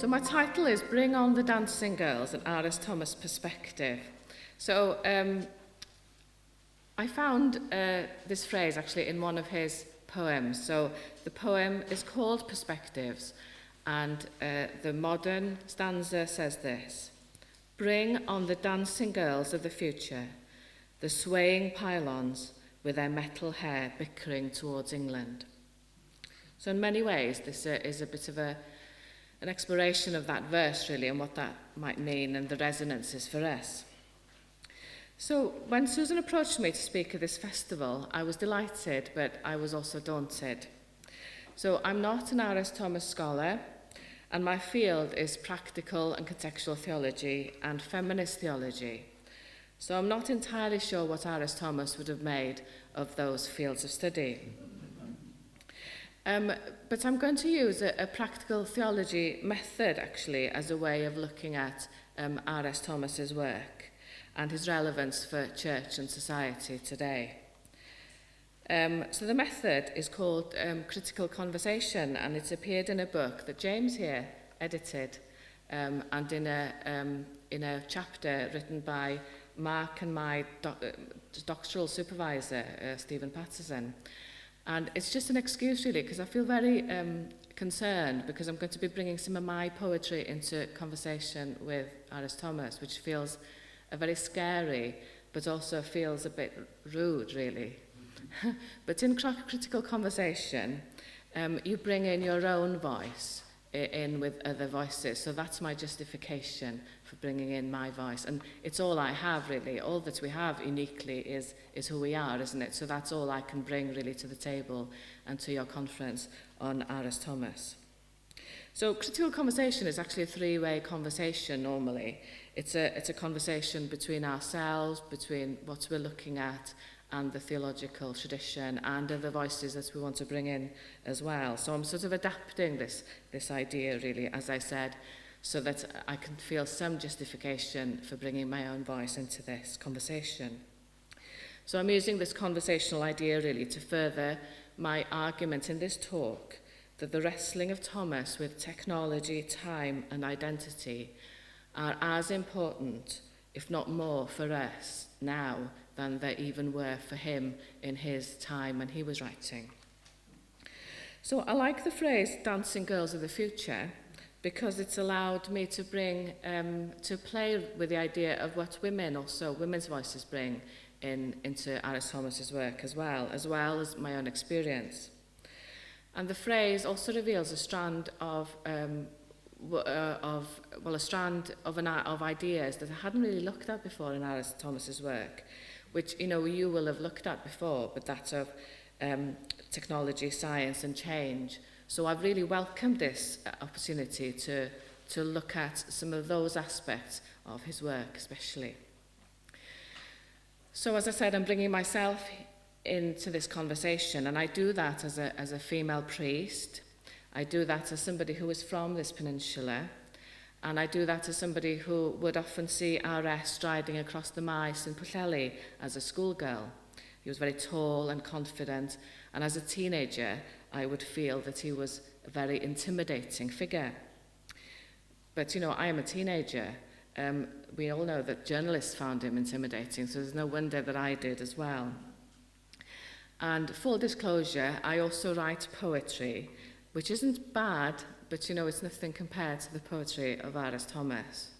So my title is Bring on the Dancing Girls, an R.S. Thomas perspective. So I found this phrase actually in one of his poems. So the poem is called Perspectives, and the modern stanza says this: Bring on the dancing girls of the future, the swaying pylons with their metal hair bickering towards England. So in many ways, this is a bit of an exploration of that verse, really, and what that might mean and the resonances for us. So when Susan approached me to speak at this festival, I was delighted, but I was also daunted. So I'm not an R.S. Thomas scholar, and my field is practical and contextual theology and feminist theology. So I'm not entirely sure what R.S. Thomas would have made of those fields of study. But I'm going to use a practical theology method, actually, as a way of looking at R.S. Thomas's work and his relevance for church and society today. So the method is called critical conversation, and it's appeared in a book that James here edited, and in a chapter written by Mark and my doctoral supervisor, Stephen Patterson. And it's just an excuse, really, because I feel very concerned, because I'm going to be bringing some of my poetry into conversation with R.S. Thomas, which feels very scary, but also feels a bit rude, really. But in critical conversation, you bring in your own voice in with other voices. So that's my justification for bringing in my voice. And it's all I have, really. All that we have uniquely is who we are, isn't it? So that's all I can bring, really, to the table and to your conference on R.S. Thomas. So critical conversation is actually a three-way conversation normally. It's a conversation between ourselves, between what we're looking at, and the theological tradition, and other voices that we want to bring in as well. So I'm sort of adapting this idea, really, as I said, so that I can feel some justification for bringing my own voice into this conversation. So I'm using this conversational idea, really, to further my argument in this talk that the wrestling of Thomas with technology, time, and identity are as important, if not more, for us now than they even were for him in his time when he was writing. So I like the phrase dancing girls of the future because it's allowed me to bring, to play with the idea of what women's voices bring into R.S. Thomas's work as well as my own experience. And the phrase also reveals a strand of ideas that I hadn't really looked at before in R.S. Thomas's work, which you will have looked at before, but that's of technology, science, and change. So I've really welcomed this opportunity to look at some of those aspects of his work, especially. So as I said, I'm bringing myself into this conversation, and I do that as a female priest. I do that as somebody who is from this peninsula, and I do that as somebody who would often see R.S. striding across the Maes in Pwllheli as a schoolgirl. He was very tall and confident, and as a teenager, I would feel that he was a very intimidating figure. But, I am a teenager. We all know that journalists found him intimidating, so there's no wonder that I did as well. And full disclosure, I also write poetry, which isn't bad, but it's nothing compared to the poetry of R.S. Thomas.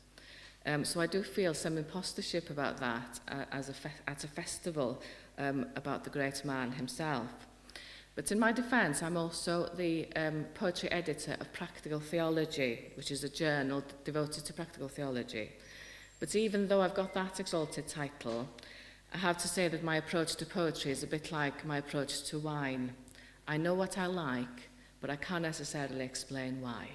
So I do feel some impostership about that at a festival about the great man himself. But in my defence, I'm also the poetry editor of Practical Theology, which is a journal devoted to practical theology. But even though I've got that exalted title, I have to say that my approach to poetry is a bit like my approach to wine. I know what I like, but I can't necessarily explain why.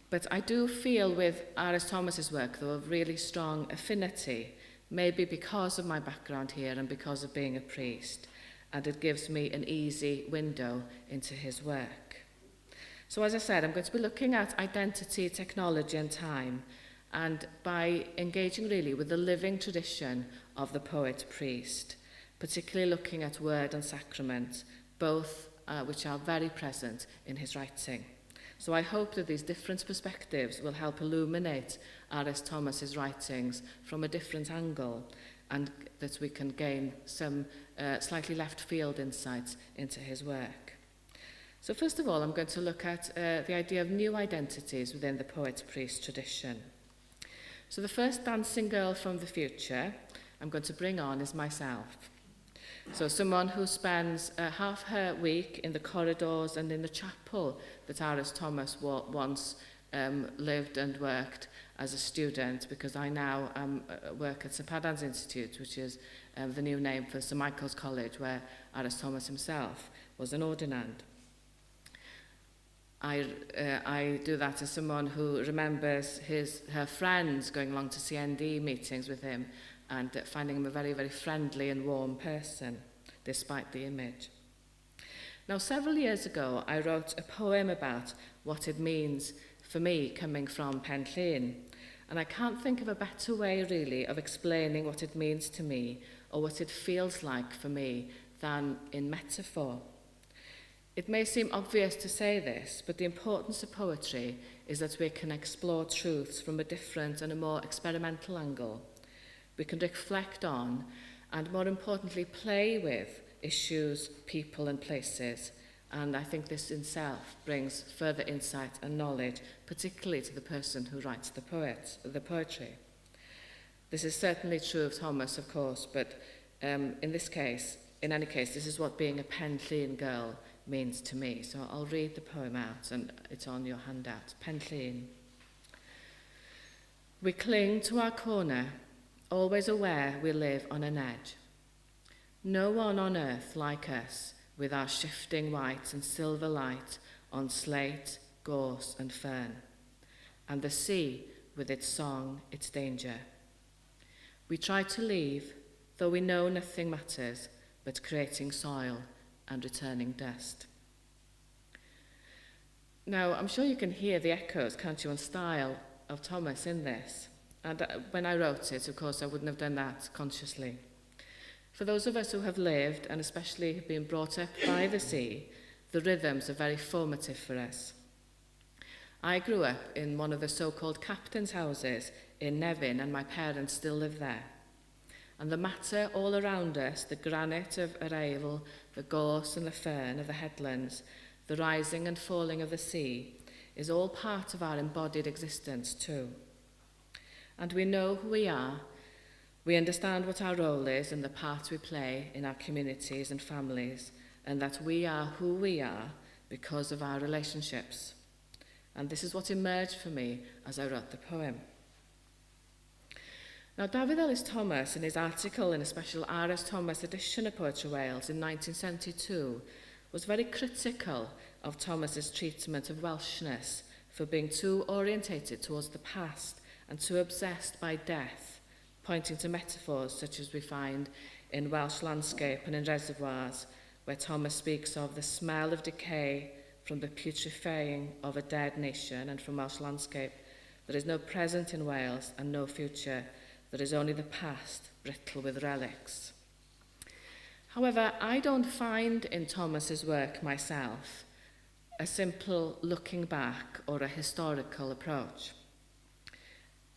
But I do feel with R.S. Thomas's work, though, a really strong affinity, maybe because of my background here and because of being a priest, and it gives me an easy window into his work. So as I said, I'm going to be looking at identity, technology, and time, and by engaging really with the living tradition of the poet-priest, particularly looking at word and sacrament, both which are very present in his writing. So I hope that these different perspectives will help illuminate R.S. Thomas's writings from a different angle, and that we can gain some slightly left field insights into his work. So first of all, I'm going to look at the idea of new identities within the poet-priest tradition. So the first dancing girl from the future I'm going to bring on is myself. So someone who spends half her week in the corridors and in the chapel that R.S. Thomas once lived and worked as a student, because I now work at St Padans Institute, which is the new name for St Michael's College, where R.S. Thomas himself was an ordinand. I do that as someone who remembers her friends going along to CND meetings with him and finding him a very, very friendly and warm person, despite the image. Now, several years ago, I wrote a poem about what it means for me coming from Penllyn, and I can't think of a better way, really, of explaining what it means to me or what it feels like for me than in metaphor. It may seem obvious to say this, but the importance of poetry is that we can explore truths from a different and a more experimental angle. We can reflect on, and more importantly, play with issues, people and places. And I think this in itself brings further insight and knowledge, particularly to the person who writes the poetry. This is certainly true of Thomas, of course, but in any case, this is what being a Penllyn girl means to me. So I'll read the poem out, and it's on your handout. Penllyn. We cling to our corner, always aware we live on an edge. No one on earth like us, with our shifting white and silver light on slate, gorse and fern, and the sea with its song, its danger. We try to leave, though we know nothing matters but creating soil and returning dust. Now, I'm sure you can hear the echoes, can't you, on style of Thomas in this. And when I wrote it, of course, I wouldn't have done that consciously. For those of us who have lived, and especially have been brought up by the sea, the rhythms are very formative for us. I grew up in one of the so-called captain's houses in Nevin, and my parents still live there. And the matter all around us, the granite of Arail, the gorse and the fern of the headlands, the rising and falling of the sea, is all part of our embodied existence too. And we know who we are, we understand what our role is and the part we play in our communities and families, and that we are who we are because of our relationships. And this is what emerged for me as I wrote the poem. Now, David Ellis Thomas, in his article in a special R.S. Thomas edition of Poetry Wales in 1972, was very critical of Thomas's treatment of Welshness for being too orientated towards the past and too obsessed by death, pointing to metaphors such as we find in Welsh landscape and in reservoirs, where Thomas speaks of the smell of decay from the putrefying of a dead nation, and from Welsh landscape, there is no present in Wales and no future. There is only the past, brittle with relics. However, I don't find in Thomas's work myself a simple looking back or a historical approach.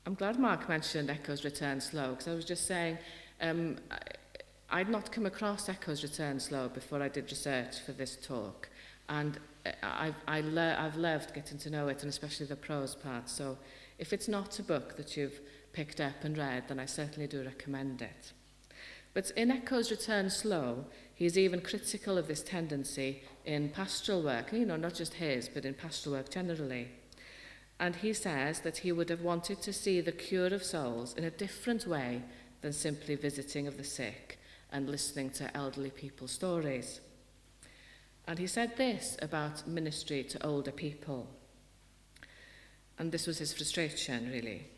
I'm glad Mark mentioned Echoes Return Slow, because I was just saying I'd not come across Echoes Return Slow before I did research for this talk, and I've loved getting to know it, and especially the prose part. So if it's not a book that you've picked up and read, then I certainly do recommend it. But in Echoes Return Slow, he's even critical of this tendency in pastoral work, not just his, but in pastoral work generally. And he says that he would have wanted to see the cure of souls in a different way than simply visiting of the sick and listening to elderly people's stories. And he said this about ministry to older people. And this was his frustration, really.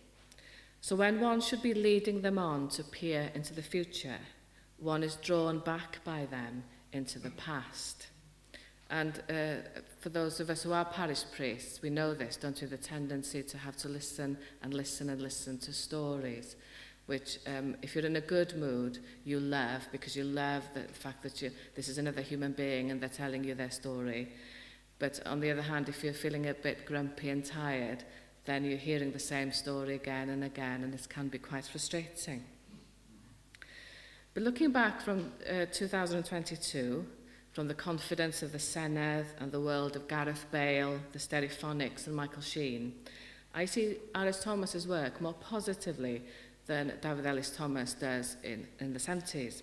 So when one should be leading them on to peer into the future, one is drawn back by them into the past. And for those of us who are parish priests, we know this, don't we? The tendency to have to listen and listen and listen to stories, which if you're in a good mood, you love, because you love the fact that this is another human being and they're telling you their story. But on the other hand, if you're feeling a bit grumpy and tired, then you're hearing the same story again and again, and it can be quite frustrating. But looking back from 2022, from the confidence of the Senedd and the world of Gareth Bale, the Stereophonics and Michael Sheen, I see R.S. Thomas's work more positively than David Ellis Thomas does in the 70s.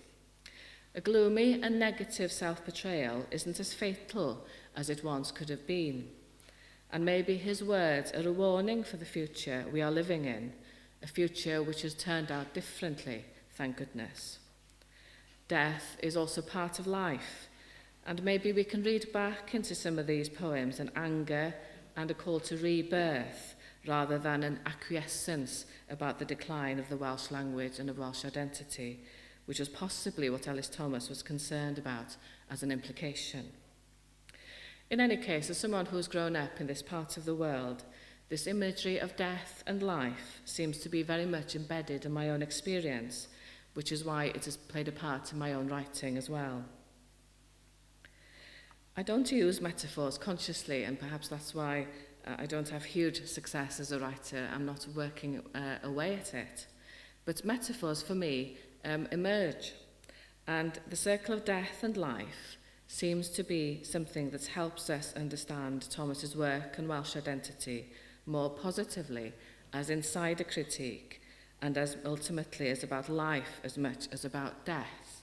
A gloomy and negative self-portrayal isn't as fatal as it once could have been. And maybe his words are a warning for the future we are living in, a future which has turned out differently, thank goodness. Death is also part of life, and maybe we can read back into some of these poems an anger and a call to rebirth, rather than an acquiescence about the decline of the Welsh language and of Welsh identity, which was possibly what Ellis Thomas was concerned about as an implication. In any case, as someone who's grown up in this part of the world, this imagery of death and life seems to be very much embedded in my own experience, which is why it has played a part in my own writing as well. I don't use metaphors consciously, and perhaps that's why I don't have huge success as a writer. I'm not working away at it. But metaphors, for me, emerge. And the circle of death and life seems to be something that helps us understand Thomas's work and Welsh identity more positively as insider critique and as ultimately as about life as much as about death.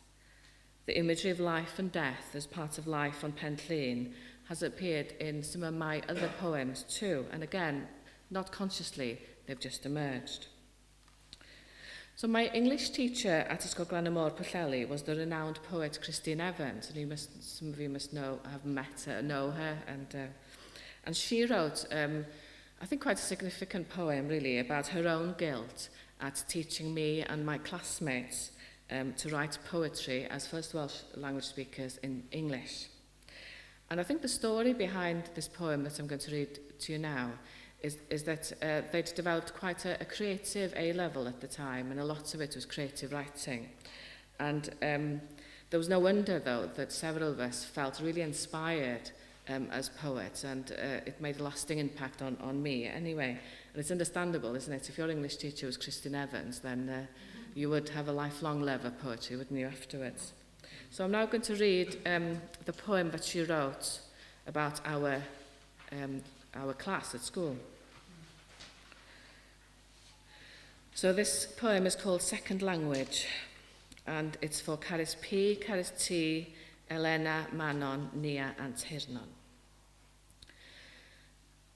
The imagery of life and death as part of life on Penllyn has appeared in some of my other poems too, and again, not consciously, they've just emerged. So my English teacher at Ysgol Glanamor Pwllheli was the renowned poet Christine Evans, and some of you must have met her, know her, and she wrote, I think, quite a significant poem, really, about her own guilt at teaching me and my classmates to write poetry as first Welsh language speakers in English. And I think the story behind this poem that I'm going to read to you now is that they'd developed quite a creative A-level at the time, and a lot of it was creative writing. And there was no wonder, though, that several of us felt really inspired as poets, and it made a lasting impact on me anyway. And it's understandable, isn't it? If your English teacher was Christine Evans, then you would have a lifelong love of poetry, wouldn't you, afterwards? So I'm now going to read the poem that she wrote about our class at school. So this poem is called Second Language, and it's for Caris P, Caris T, Elena, Manon, Nia and Tirnon.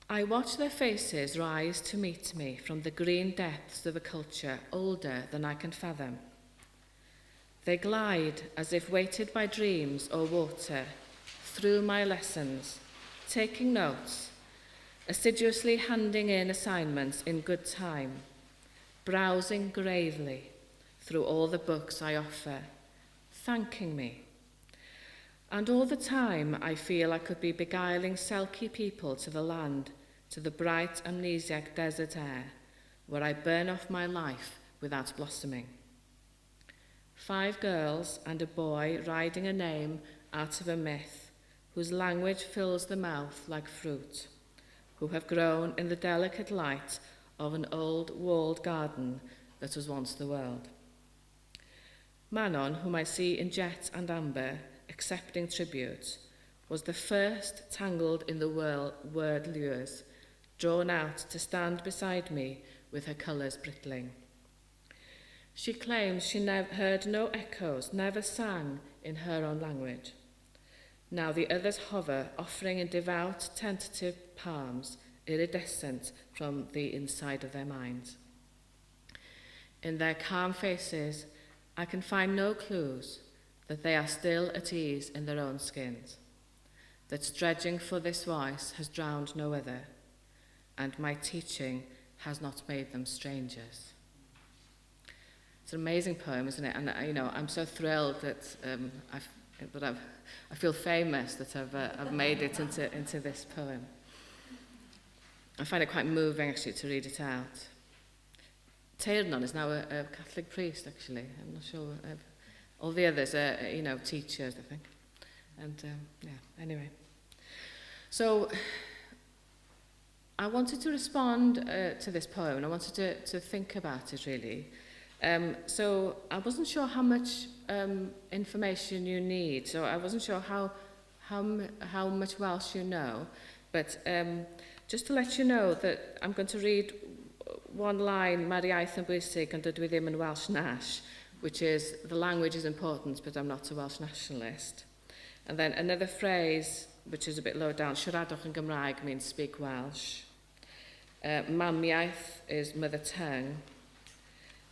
I watch their faces rise to meet me from the green depths of a culture older than I can fathom. They glide as if weighted by dreams or water through my lessons, taking notes, assiduously handing in assignments in good time, browsing gravely through all the books I offer, thanking me. And all the time I feel I could be beguiling Selkie people to the land, to the bright amnesiac desert air, where I burn off my life without blossoming. 5 girls and a boy riding a name out of a myth, whose language fills the mouth like fruit, who have grown in the delicate light of an old walled garden that was once the world. Manon, whom I see in jet and amber, accepting tribute, was the first tangled in the word lures, drawn out to stand beside me with her colours brittling. She claims she heard no echoes, never sang in her own language. Now the others hover, offering in devout, tentative palms, iridescent from the inside of their minds. In their calm faces, I can find no clues that they are still at ease in their own skins, that dredging for this voice has drowned no other, and my teaching has not made them strangers. It's an amazing poem, isn't it? And I'm so thrilled that I feel famous that I've made it into this poem. I find it quite moving, actually, to read it out. Tirnon is now a Catholic priest, actually. I'm not sure. All the others are, teachers, I think. And, anyway. So I wanted to respond to this poem, and I wanted to think about it really. So I wasn't sure how much information you need, so I wasn't sure how much Welsh you know, but just to let you know that I'm going to read one line, Mae'r iaith yn bwysig ond dydw I ddim yn Welsh Nash, which is, the language is important, but I'm not a Welsh nationalist. And then another phrase, which is a bit lower down, siaradwch yn Gymraeg means speak Welsh. Mamiaith is mother tongue.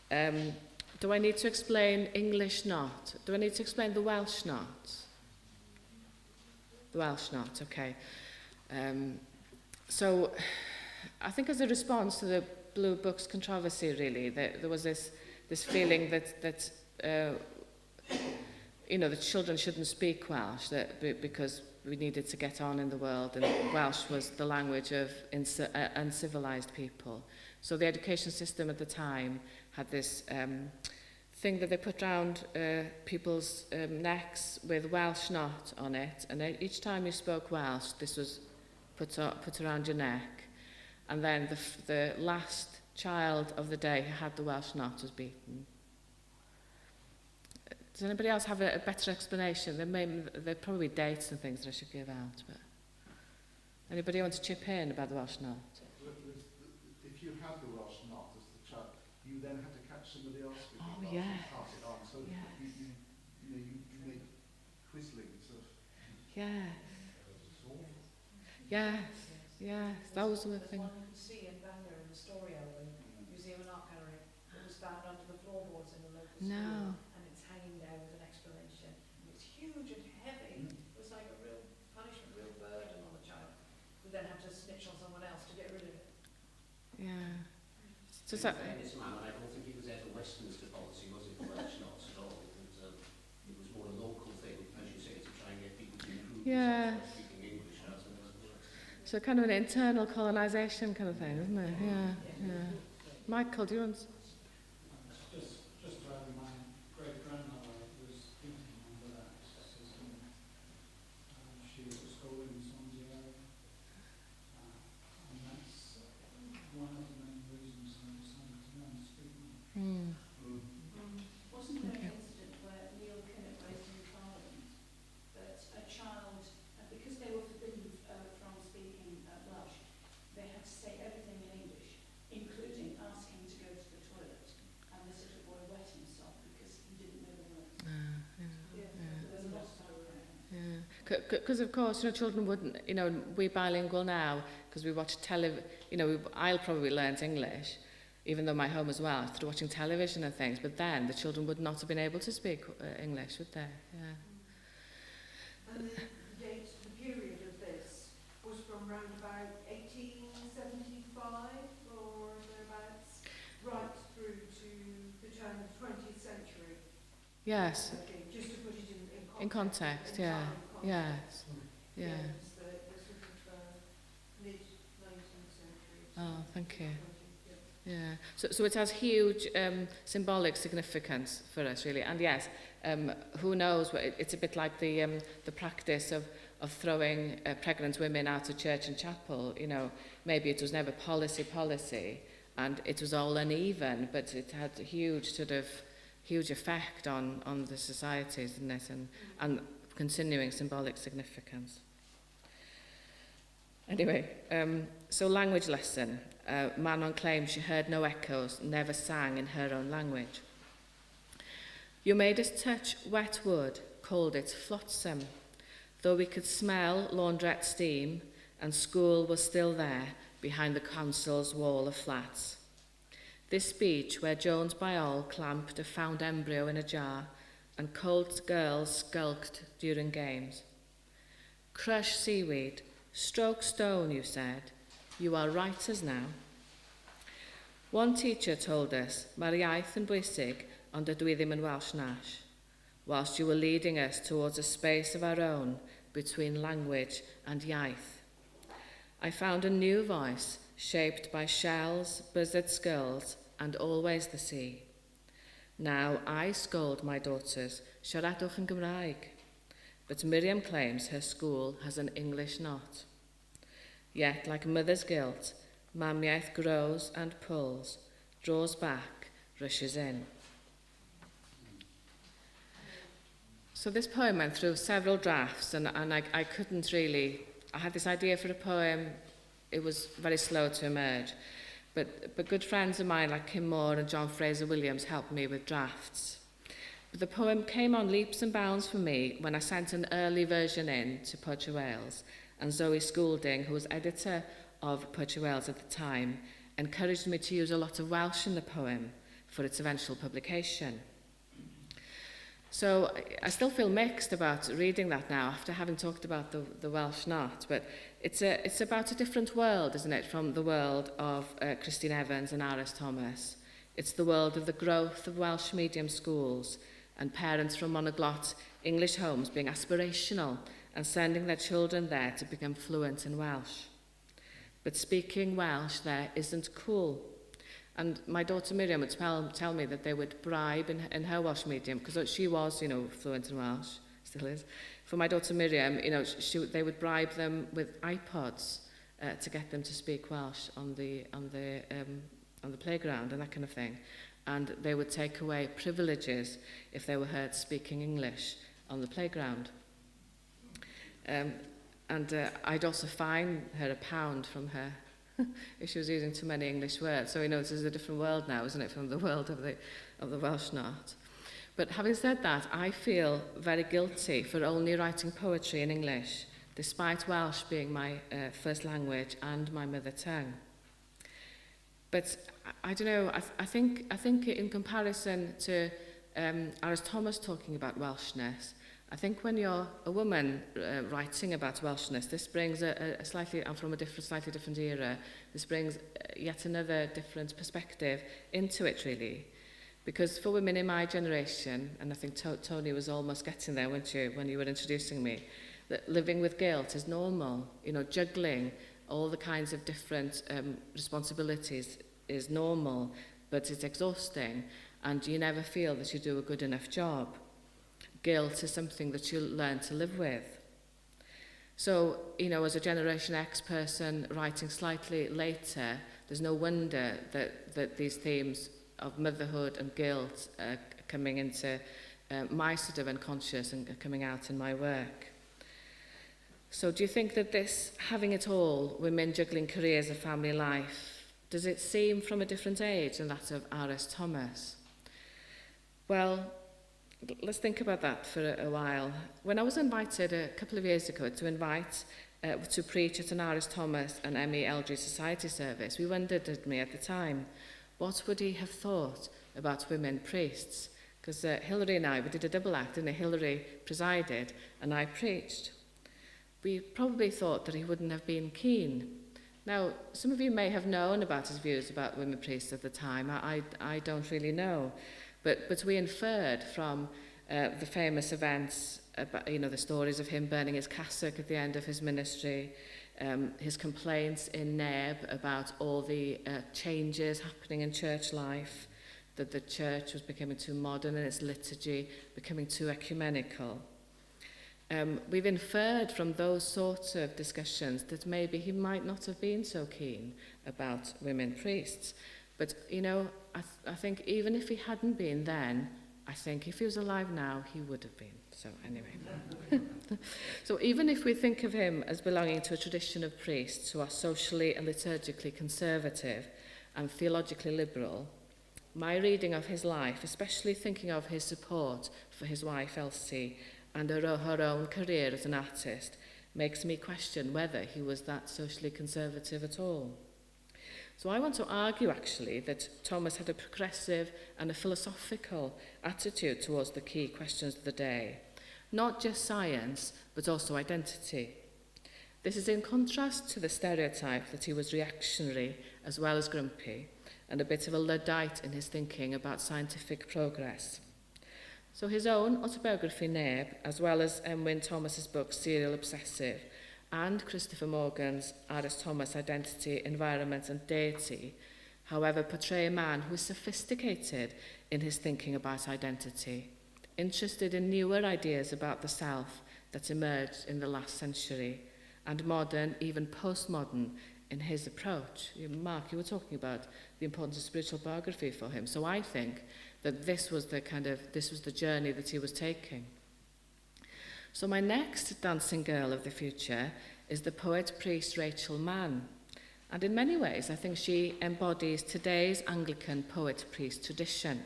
Do I need to explain English not? Do I need to explain the Welsh not? The Welsh not, okay. So I think as a response to the Blue Books controversy, really, there was this feeling that you know, the children shouldn't speak Welsh because we needed to get on in the world, and Welsh was the language of uncivilized people. So the education system at the time had this thing that they put around people's necks with Welsh not on it, and each time you spoke Welsh, this was put around your neck, and then the last child of the day who had the Welsh knot was beaten. Does anybody else have a better explanation? There are probably dates and things that I should give out, but anybody want to chip in about the Welsh knot? If you had the Welsh knot as the child, you then had to catch somebody else with the Welsh and pass it on. So you made quislings of... Yes. Yes, yes, those were the things. There's one you can see in Bangor in the Story Album, Museum and Art Gallery. It was found under the floorboards in the local school, and it's hanging there with an explanation. And it's huge and heavy. It was like a real punishment, real burden on the child, who then had to snitch on someone else to get rid of it. Yeah. So that... I don't think it was ever Westminster policy, was it? Welsh knots at all. It was more a local thing, as you say, to try and get people to improve themselves by speaking English as well. So kind of an internal colonisation kind of thing, isn't it? Yeah. Michael, do you want to... Just my great-grandmother was thinking under that system. She was at school in Swansea area. And that's one of the main reasons I decided to learn to speak Welsh. Wasn't there an incident where Neil Kinnock raised in Parliament that a child, because they were forbidden from speaking Welsh, they had to say everything in English, including asking to go to the toilet, and this little boy wet himself because he didn't know the words. There's a lot of that. Because of course, you know, children wouldn't, you know, we're bilingual now because we watch you know, I'll probably learnt English, even though my home as well, through watching television and things, but then the children would not have been able to speak English, would they? Yeah. And the period of this was from around about 1875 or thereabouts, right through to the turn of the 20th century. Yes. Okay, just to put it In context, yeah. Yes. Yeah. The sort of mid-19th century. Oh, thank you. Yeah. So it has huge symbolic significance for us, really. And yes, who knows? It's a bit like the practice of throwing pregnant women out of church and chapel. You know, maybe it was never policy, and it was all uneven, but it had a huge effect on the societies, didn't it? And continuing symbolic significance. Anyway, so language lesson. Manon claims she heard no echoes, never sang in her own language. You made us touch wet wood, called it flotsam, though we could smell laundrette steam, and school was still there behind the console's wall of flats. This beach where Jones by all clamped a found embryo in a jar, and cold girls skulked during games. Crush seaweed, stroke stone, you said. You are writers now. One teacher told us, Mae'r iaith yn bwysig, ond dydw I ddim yn Welsh Nash, whilst you were leading us towards a space of our own between language and iaith. I found a new voice shaped by shells, buzzard skulls, and always the sea. Now I scold my daughters, siaradwch yn Gymraeg, but Miriam claims her school has an English knot. Yet, like a mother's guilt, mamiaith grows and pulls, draws back, rushes in. So this poem went through several drafts, and I couldn't really... I had this idea for a poem. It was very slow to emerge. But good friends of mine like Kim Moore and John Fraser-Williams helped me with drafts. But the poem came on leaps and bounds for me when I sent an early version in to Poetry Wales, and Zoe Schoolding, who was editor of Poetry Wales at the time, encouraged me to use a lot of Welsh in the poem for its eventual publication. So I still feel mixed about reading that now after having talked about the Welsh Not, but it's about a different world, isn't it, from the world of Christine Evans and R.S. Thomas. It's the world of the growth of Welsh medium schools and parents from monoglot English homes being aspirational and sending their children there to become fluent in Welsh. But speaking Welsh there isn't cool. And my daughter Miriam would tell me that they would bribe in her Welsh medium, because she was, fluent in Welsh, still is. For my daughter Miriam, they would bribe them with iPods to get them to speak Welsh on the playground and that kind of thing. And they would take away privileges if they were heard speaking English on the playground. I'd also fine her £1 from her if she was using too many English words. So this is a different world now, isn't it, from the world of the Welsh Not. But having said that, I feel very guilty for only writing poetry in English, despite Welsh being my first language and my mother tongue. But I don't know, I think in comparison to R.S. Thomas talking about Welshness, I think when you're a woman writing about Welshness, this brings a slightly, I'm from a slightly different era, this brings yet another different perspective into it, really. Because for women in my generation, and I think Tony was almost getting there, weren't you, when you were introducing me, that living with guilt is normal. Juggling all the kinds of different responsibilities is normal, but it's exhausting, and you never feel that you do a good enough job. Guilt is something that you learn to live with. So, as a Generation X person writing slightly later, there's no wonder that these themes of motherhood and guilt are coming into my sort of unconscious and coming out in my work. So do you think that this, having it all, women juggling careers and family life, does it seem from a different age than that of R.S. Thomas? Well, let's think about that for a while. When I was invited a couple of years ago to preach at an R.S. Thomas and MELG Society service, we wondered at the time, what would he have thought about women priests? Because Hilary and I, we did a double act, and Hilary presided and I preached. We probably thought that he wouldn't have been keen. Now, some of you may have known about his views about women priests at the time. I don't really know. But we inferred from the famous events, about, the stories of him burning his cassock at the end of his ministry, his complaints in Neb about all the changes happening in church life, that the church was becoming too modern in its liturgy, becoming too ecumenical. We've inferred from those sorts of discussions that maybe he might not have been so keen about women priests. But, I think even if he hadn't been then, I think if he was alive now, he would have been. So anyway. So even if we think of him as belonging to a tradition of priests who are socially and liturgically conservative and theologically liberal, my reading of his life, especially thinking of his support for his wife Elsie and her own career as an artist, makes me question whether he was that socially conservative at all. So I want to argue, actually, that Thomas had a progressive and a philosophical attitude towards the key questions of the day. Not just science, but also identity. This is in contrast to the stereotype that he was reactionary as well as grumpy, and a bit of a Luddite in his thinking about scientific progress. So his own autobiography, Neb, as well as Wyn Thomas's book, Serial Obsessive, and Christopher Morgan's R.S. Thomas Identity, Environment and Deity, however, portray a man who is sophisticated in his thinking about identity, interested in newer ideas about the self that emerged in the last century, and modern, even postmodern, in his approach. Mark, you were talking about the importance of spiritual biography for him. So I think that this was the journey that he was taking. So my next dancing girl of the future is the poet-priest Rachel Mann. And in many ways, I think she embodies today's Anglican poet-priest tradition.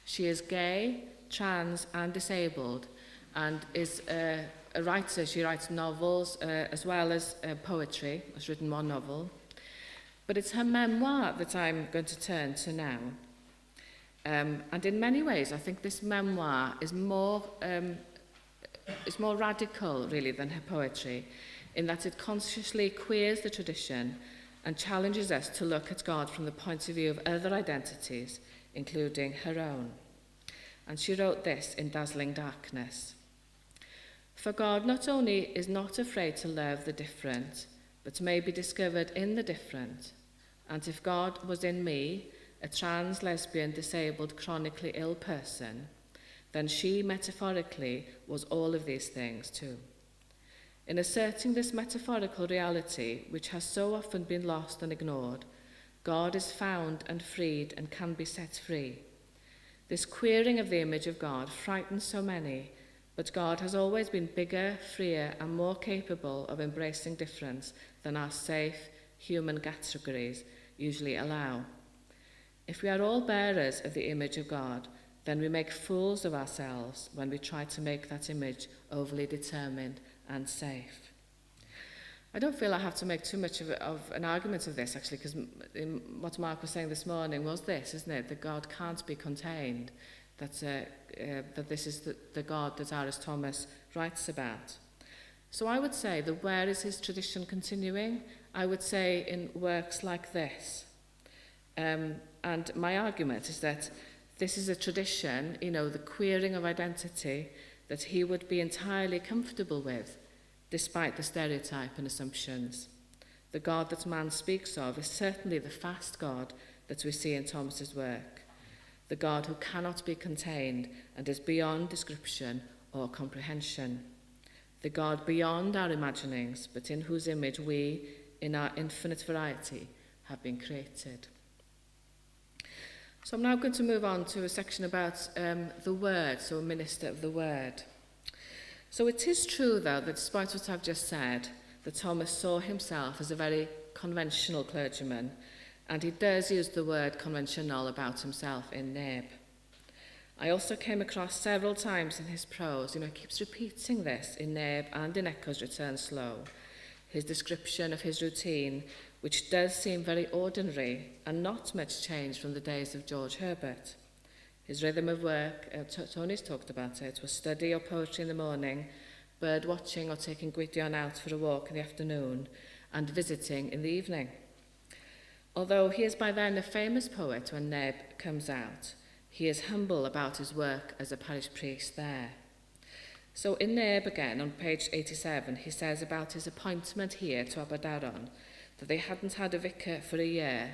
She is gay, trans, and disabled, and is a writer. She writes novels as well as poetry. She's written one novel. But it's her memoir that I'm going to turn to now. And in many ways, I think this memoir is more radical, really, than her poetry, in that it consciously queers the tradition and challenges us to look at God from the point of view of other identities, including her own. And she wrote this in dazzling darkness. For God not only is not afraid to love the different, but may be discovered in the different. And if God was in me, a trans, lesbian, disabled, chronically ill person, then she metaphorically was all of these things too. In asserting this metaphorical reality, which has so often been lost and ignored, God is found and freed and can be set free. This queering of the image of God frightens so many, but God has always been bigger, freer, and more capable of embracing difference than our safe human categories usually allow. If we are all bearers of the image of God, then we make fools of ourselves when we try to make that image overly determined and safe. I don't feel I have to make too much of an argument of this, actually, because what Mark was saying this morning was this, isn't it? That God can't be contained, that this is the God that R.S. Thomas writes about. So I would say that where is his tradition continuing? I would say in works like this. And my argument is that this is a tradition, the queering of identity, that he would be entirely comfortable with, despite the stereotype and assumptions. The God that man speaks of is certainly the fast God that we see in Thomas's work, the God who cannot be contained and is beyond description or comprehension, the God beyond our imaginings, but in whose image we, in our infinite variety, have been created. So I'm now going to move on to a section about the Word, so a minister of the Word. So it is true, though, that despite what I've just said, that Thomas saw himself as a very conventional clergyman, and he does use the word conventional about himself in Neb. I also came across several times in his prose, he keeps repeating this in Neb and in Echoes Return Slow, his description of his routine, which does seem very ordinary and not much changed from the days of George Herbert. His rhythm of work, Tony's talked about it, was study or poetry in the morning, bird watching or taking Gwydion out for a walk in the afternoon, and visiting in the evening. Although he is by then a famous poet when Neb comes out, he is humble about his work as a parish priest there. So in Neb again, on page 87, he says about his appointment here to Aberdaron, that they hadn't had a vicar for a year,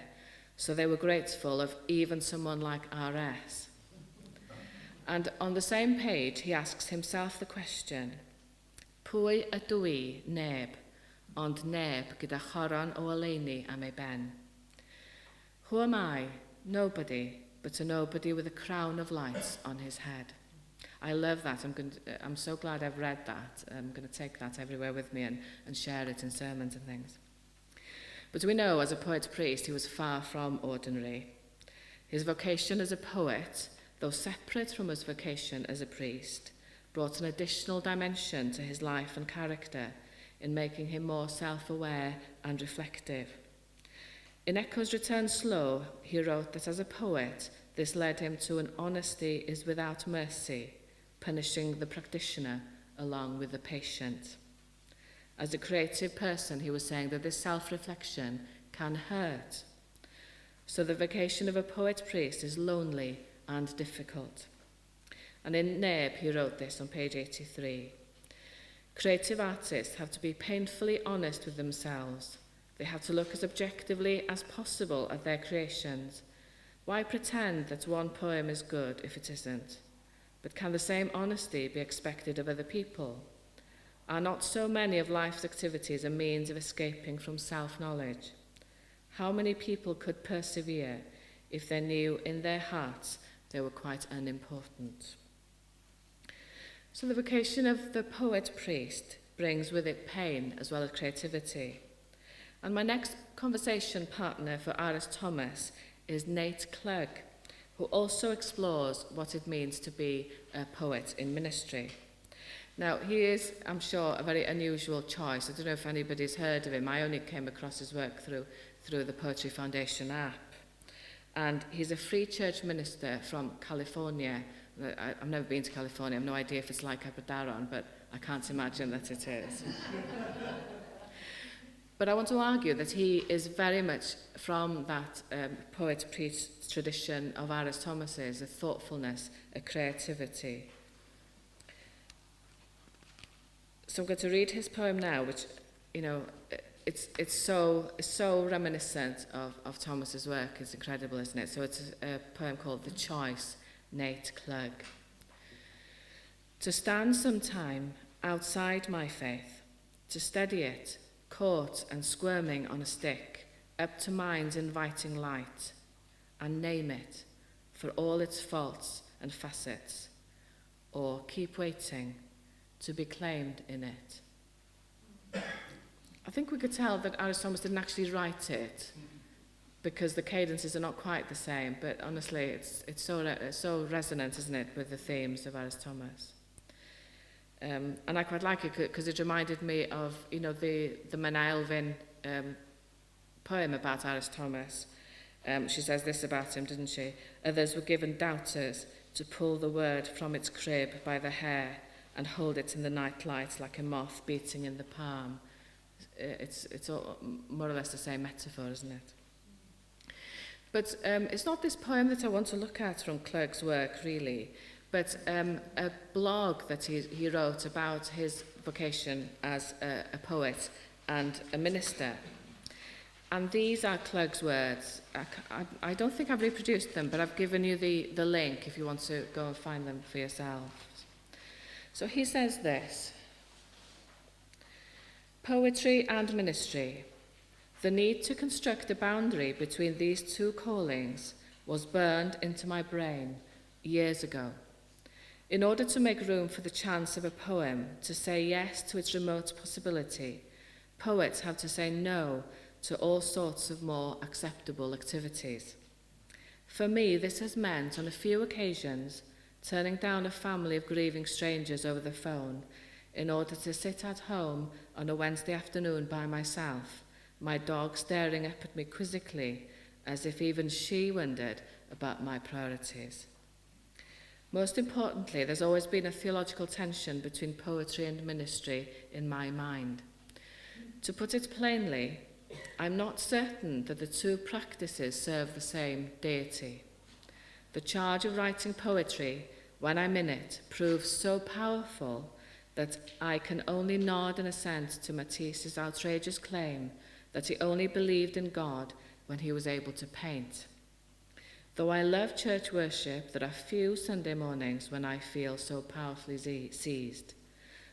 so they were grateful of even someone like R.S. And on the same page, he asks himself the question, Pwy ydw I, Neb, ond Neb gyda choron o oleuni am ei ben? Who am I? Nobody, but a nobody with a crown of lights on his head. I love that. I'm so glad I've read that. I'm going to take that everywhere with me and share it in sermons and things. But we know, as a poet-priest, he was far from ordinary. His vocation as a poet, though separate from his vocation as a priest, brought an additional dimension to his life and character in making him more self-aware and reflective. In Echoes Return Slow, he wrote that as a poet, this led him to an honesty is without mercy, punishing the practitioner along with the patient. As a creative person, he was saying that this self-reflection can hurt. So the vocation of a poet-priest is lonely and difficult. And in Neb, he wrote this on page 83. Creative artists have to be painfully honest with themselves. They have to look as objectively as possible at their creations. Why pretend that one poem is good if it isn't? But can the same honesty be expected of other people? Are not so many of life's activities a means of escaping from self-knowledge? How many people could persevere if they knew in their hearts they were quite unimportant? So the vocation of the poet-priest brings with it pain as well as creativity. And my next conversation partner for R.S. Thomas is Nate Clegg, who also explores what it means to be a poet in ministry. Now, he is, I'm sure, a very unusual choice. I don't know if anybody's heard of him. I only came across his work through the Poetry Foundation app. And he's a free church minister from California. I've never been to California. I have no idea if it's like Aberdaron, but I can't imagine that it is. But I want to argue that he is very much from that poet-priest tradition of R.S. Thomas's, a thoughtfulness, a creativity. So I'm going to read his poem now, which, you know, it's so reminiscent of Thomas's work. It's incredible, isn't it? So it's a poem called The Choice, Nate Clegg. To stand sometime outside my faith, to steady it, caught and squirming on a stick, up to mind's inviting light, and name it for all its faults and facets, or keep waiting to be claimed in it. I think we could tell that R.S. Thomas didn't actually write it because the cadences are not quite the same, but honestly it's so resonant, isn't it, with the themes of R.S. Thomas. And I quite like it because it reminded me of, you know, the Manon poem about R.S. Thomas. She says this about him, didn't she? Others were given doubters to pull the word from its crib by the hair and hold it in the night light like a moth beating in the palm. It's all, more or less the same metaphor, isn't it? But it's not this poem that I want to look at from Clegg's work, really, but a blog that he wrote about his vocation as a poet and a minister. And these are Clegg's words. I don't think I've reproduced them, but I've given you the link if you want to go and find them for yourselves. So he says this: poetry and ministry. The need to construct a boundary between these two callings was burned into my brain years ago. In order to make room for the chance of a poem to say yes to its remote possibility, poets have to say no to all sorts of more acceptable activities. For me, this has meant, on a few occasions, turning down a family of grieving strangers over the phone in order to sit at home on a Wednesday afternoon by myself, my dog staring up at me quizzically as if even she wondered about my priorities. Most importantly, there's always been a theological tension between poetry and ministry in my mind. To put it plainly, I'm not certain that the two practices serve the same deity. The charge of writing poetry, when I'm in it, proves so powerful that I can only nod and assent to Matisse's outrageous claim that he only believed in God when he was able to paint. Though I love church worship, there are few Sunday mornings when I feel so powerfully seized.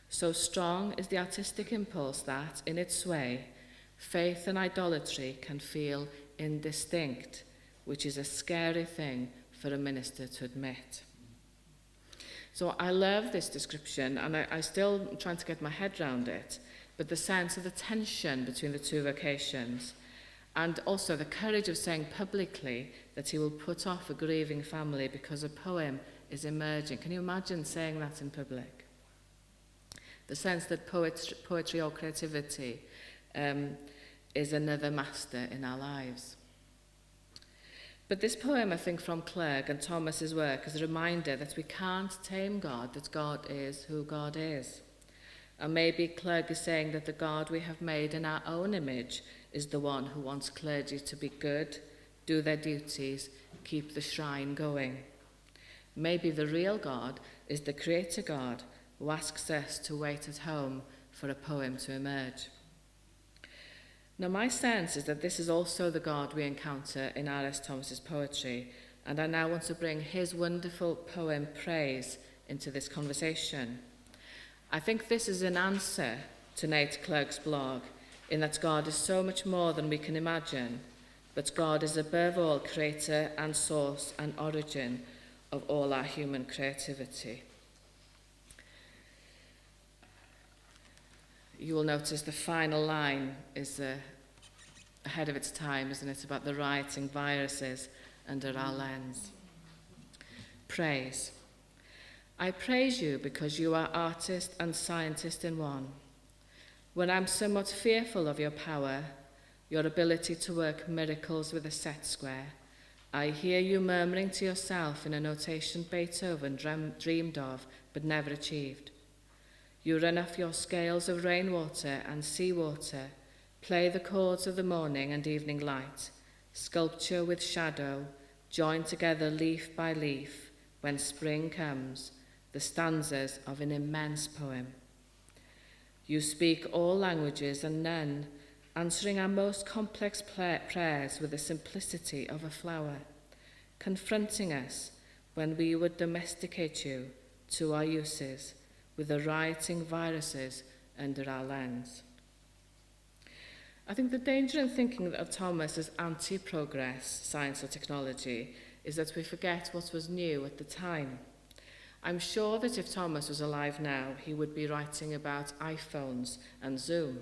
So strong is the artistic impulse that, in its sway, faith and idolatry can feel indistinct, which is a scary thing for a minister to admit. So I love this description, and I still am trying to get my head around it, but the sense of the tension between the two vocations, and also the courage of saying publicly that he will put off a grieving family because a poem is emerging. Can you imagine saying that in public? The sense that poetry or creativity is another master in our lives. But this poem, I think, from Clegg and Thomas's work is a reminder that we can't tame God, that God is who God is. And maybe Clegg is saying that the God we have made in our own image is the one who wants clergy to be good, do their duties, keep the shrine going. Maybe the real God is the Creator God who asks us to wait at home for a poem to emerge. Now, my sense is that this is also the God we encounter in R.S. Thomas's poetry, and I now want to bring his wonderful poem Praise into this conversation. I think this is an answer to Nate Clegg's blog, in that God is so much more than we can imagine, but God is above all creator and source and origin of all our human creativity. You will notice the final line is ahead of its time, isn't it, about the rioting viruses under our lens. Praise. I praise you because you are artist and scientist in one. When I'm somewhat fearful of your power, your ability to work miracles with a set square, I hear you murmuring to yourself in a notation Beethoven dreamed of but never achieved. You run off your scales of rainwater and seawater, play the chords of the morning and evening light, sculpture with shadow, join together leaf by leaf, when spring comes, the stanzas of an immense poem. You speak all languages and none, answering our most complex prayers with the simplicity of a flower, confronting us when we would domesticate you to our uses with the rioting viruses under our lens. I think the danger in thinking of Thomas as anti-progress, science or technology, is that we forget what was new at the time. I'm sure that if Thomas was alive now, he would be writing about iPhones and Zoom.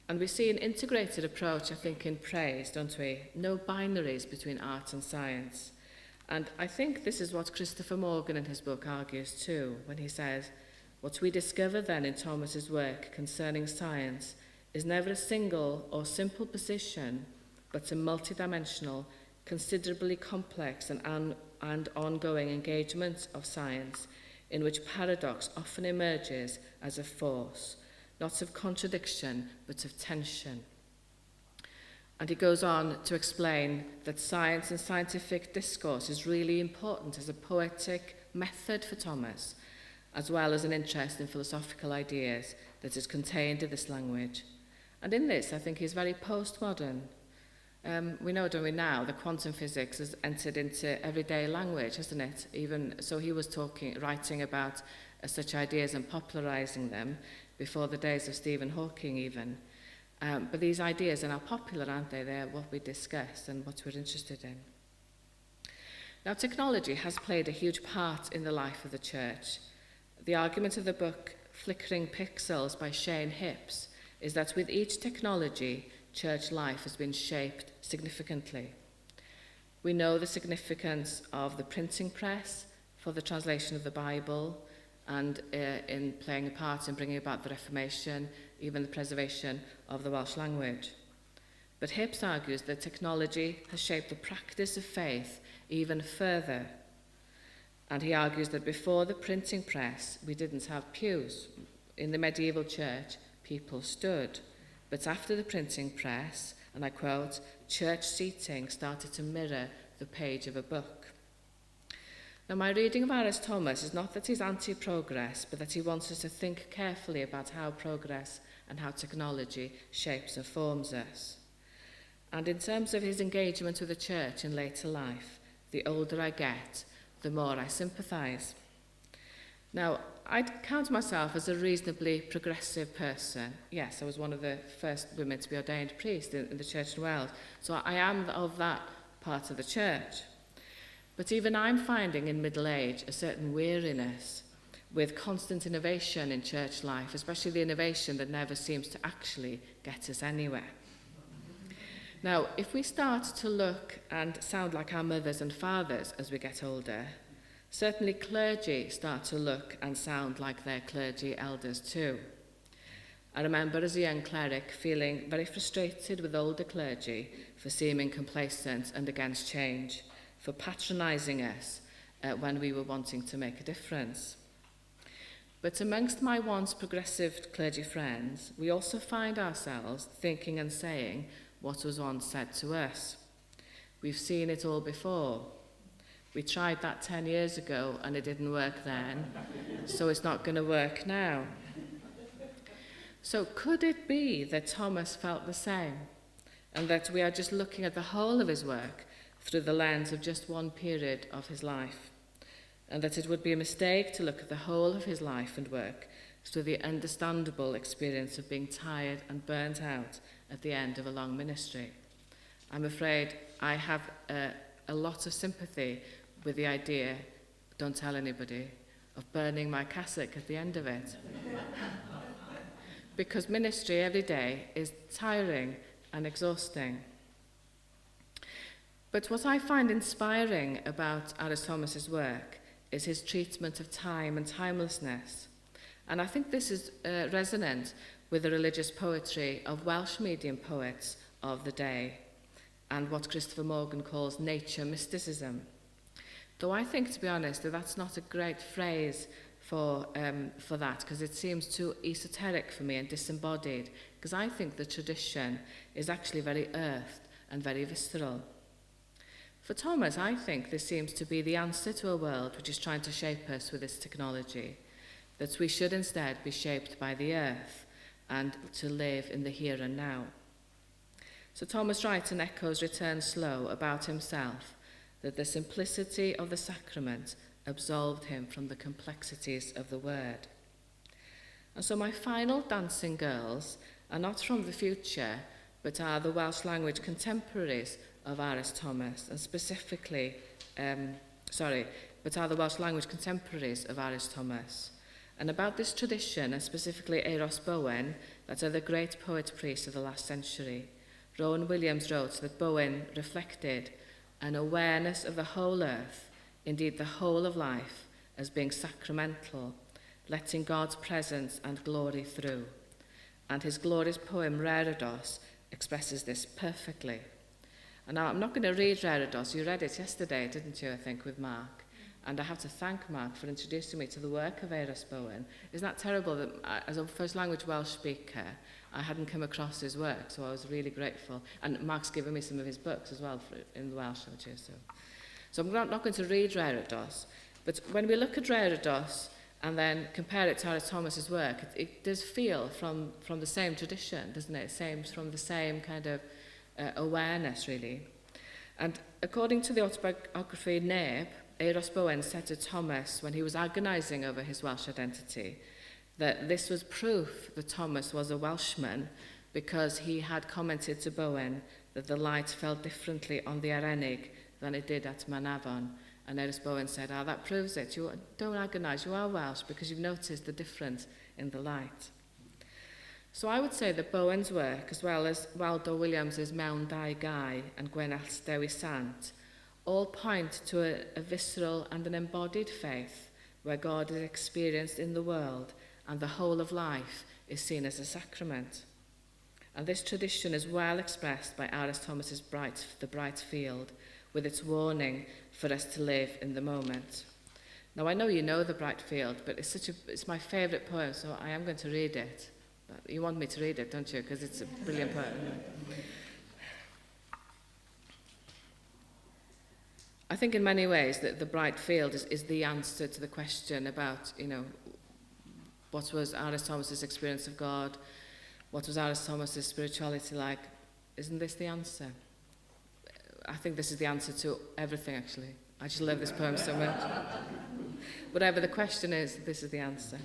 And we see an integrated approach, I think, in praise, don't we? No binaries between art and science. And I think this is what Christopher Morgan in his book argues too, when he says, what we discover then in Thomas's work concerning science is never a single or simple position, but a multidimensional, considerably complex and ongoing engagement of science, in which paradox often emerges as a force, not of contradiction, but of tension. And he goes on to explain that science and scientific discourse is really important as a poetic method for Thomas, as well as an interest in philosophical ideas that is contained in this language. And in this, I think he's very postmodern. We know, don't we now, that quantum physics has entered into everyday language, hasn't it? Even so, he was writing about such ideas and popularizing them before the days of Stephen Hawking even. But these ideas are now popular, aren't they? They're what we discuss and what we're interested in. Now, technology has played a huge part in the life of the church. The argument of the book Flickering Pixels by Shane Hipps is that with each technology, church life has been shaped significantly. We know the significance of the printing press for the translation of the Bible and in playing a part in bringing about the Reformation, even the preservation of the Welsh language. But Hipps argues that technology has shaped the practice of faith even further. And he argues that before the printing press, we didn't have pews. In the medieval church, people stood. But after the printing press, and I quote, church seating started to mirror the page of a book. Now, my reading of R.S. Thomas is not that he's anti-progress, but that he wants us to think carefully about how progress and how technology shapes and forms us. And in terms of his engagement with the church in later life, the older I get, the more I sympathise. Now, I'd count myself as a reasonably progressive person. Yes, I was one of the first women to be ordained priest in the church in Wales, so I am of that part of the church. But even I'm finding in middle age a certain weariness with constant innovation in church life, especially the innovation that never seems to actually get us anywhere. Now, if we start to look and sound like our mothers and fathers as we get older, certainly clergy start to look and sound like their clergy elders too. I remember as a young cleric feeling very frustrated with older clergy for seeming complacent and against change, for patronising us when we were wanting to make a difference. But amongst my once progressive clergy friends, we also find ourselves thinking and saying what was once said to us. We've seen it all before. We tried that 10 years ago and it didn't work then, so it's not going to work now. So could it be that Thomas felt the same, and that we are just looking at the whole of his work through the lens of just one period of his life? and that it would be a mistake to look at the whole of his life and work through the understandable experience of being tired and burnt out at the end of a long ministry. I'm afraid I have a lot of sympathy with the idea, don't tell anybody, of burning my cassock at the end of it. Because ministry every day is tiring and exhausting. But what I find inspiring about Aris Thomas's work is his treatment of time and timelessness. And I think this is resonant with the religious poetry of Welsh medium poets of the day and what Christopher Morgan calls nature mysticism. Though I think, to be honest, that that's not a great phrase for that, because it seems too esoteric for me and disembodied, because I think the tradition is actually very earthed and very visceral. For Thomas, I think this seems to be the answer to a world which is trying to shape us with its technology, that we should instead be shaped by the earth and to live in the here and now. So Thomas writes and echoes Return Slow about himself, that the simplicity of the sacrament absolved him from the complexities of the word. And so my final dancing girls are not from the future, but are the Welsh language contemporaries of Aris Thomas, and specifically, but are the Welsh language contemporaries of Aris Thomas. And about this tradition, and specifically Euros Bowen, that are the great poet-priests of the last century, Rowan Williams wrote that Bowen reflected an awareness of the whole earth, indeed the whole of life, as being sacramental, letting God's presence and glory through. And his glorious poem, Reredos, expresses this perfectly. And now I'm not going to read Reredos. You read it yesterday, didn't you, I think, with Mark? And I have to thank Mark for introducing me to the work of Euros Bowen. Isn't that terrible that as a first language Welsh speaker, I hadn't come across his work, so I was really grateful. And Mark's given me some of his books as well in Welsh, so I'm not going to read Reredos, but when we look at Reredos and then compare it to Aris Thomas's work, it does feel from the same tradition, doesn't it? It seems from the same kind of awareness, really. And according to the autobiography Neb, Euros Bowen said to Thomas when he was agonising over his Welsh identity that this was proof that Thomas was a Welshman because he had commented to Bowen that the light fell differently on the Arenig than it did at Manon. And Euros Bowen said, that proves it. You don't agonise, you are Welsh because you've noticed the difference in the light. So I would say that Bowen's work, as well as Waldo Williams's Mewn Dau Gau and Gwenallt Dewi Sant, all point to a visceral and an embodied faith where God is experienced in the world and the whole of life is seen as a sacrament. And this tradition is well expressed by Aris Thomas's The Bright Field, with its warning for us to live in the moment. Now I know you know The Bright Field, but it's my favourite poem, so I am going to read it. But you want me to read it, don't you? Because it's a brilliant poem. I think in many ways that The Bright Field is the answer to the question about, what was Aris Thomas's experience of God? What was Aris Thomas's spirituality like? Isn't this the answer? I think this is the answer to everything, actually. I just love this poem so much. Whatever the question is, this is the answer.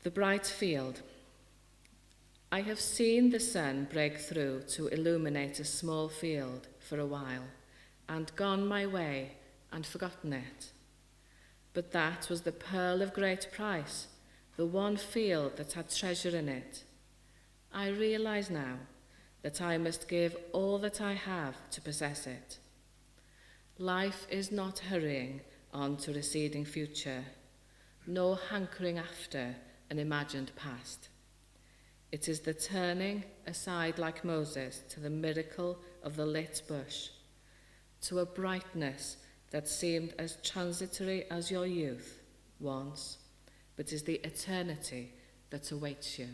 The Bright Field. I have seen the sun break through to illuminate a small field for a while, and gone my way and forgotten it. But that was the pearl of great price, the one field that had treasure in it. I realise now that I must give all that I have to possess it. Life is not hurrying on to receding future, nor hankering after an imagined past. It is the turning aside like Moses to the miracle of the lit bush, to a brightness that seemed as transitory as your youth once, but is the eternity that awaits you.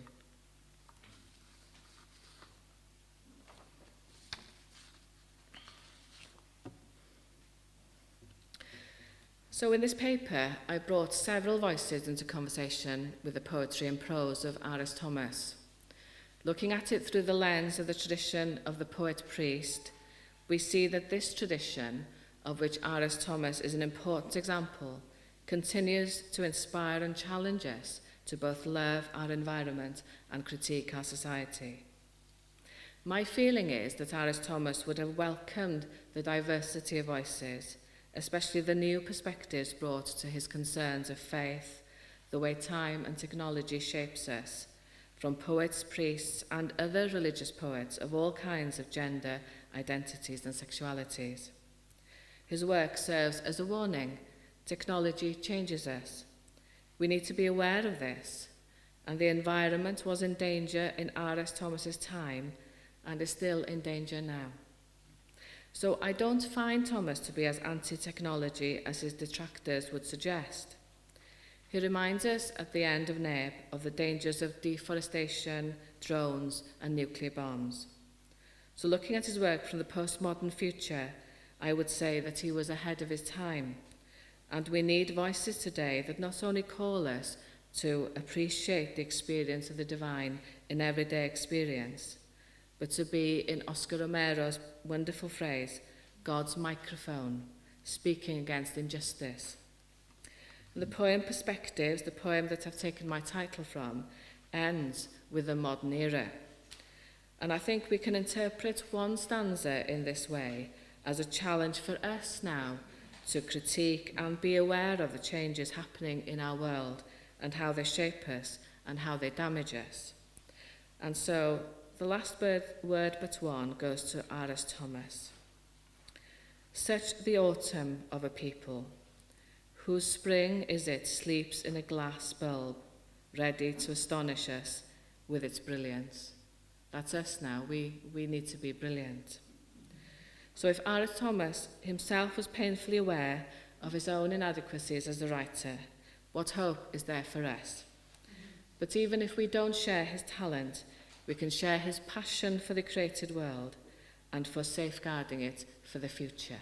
So in this paper, I brought several voices into conversation with the poetry and prose of Aris Thomas. Looking at it through the lens of the tradition of the poet-priest, we see that this tradition of which R.S. Thomas is an important example, continues to inspire and challenge us to both love our environment and critique our society. My feeling is that R.S. Thomas would have welcomed the diversity of voices, especially the new perspectives brought to his concerns of faith, the way time and technology shapes us, from poets, priests, and other religious poets of all kinds of gender, identities, and sexualities. His work serves as a warning. Technology changes us. We need to be aware of this, and the environment was in danger in R.S. Thomas's time and is still in danger now. So I don't find Thomas to be as anti-technology as his detractors would suggest. He reminds us at the end of Neb of the dangers of deforestation, drones, and nuclear bombs. So looking at his work from the postmodern future, I would say that he was ahead of his time. And we need voices today that not only call us to appreciate the experience of the divine in everyday experience, but to be, in Oscar Romero's wonderful phrase, God's microphone, speaking against injustice. The poem Perspectives, the poem that I've taken my title from, ends with the modern era. And I think we can interpret one stanza in this way as a challenge for us now to critique and be aware of the changes happening in our world and how they shape us and how they damage us. And so the last word but one goes to R.S. Thomas. Such the autumn of a people, whose spring is it sleeps in a glass bulb, ready to astonish us with its brilliance. That's us now. We need to be brilliant. So if R.S. Thomas himself was painfully aware of his own inadequacies as a writer, what hope is there for us? But even if we don't share his talent, we can share his passion for the created world and for safeguarding it for the future.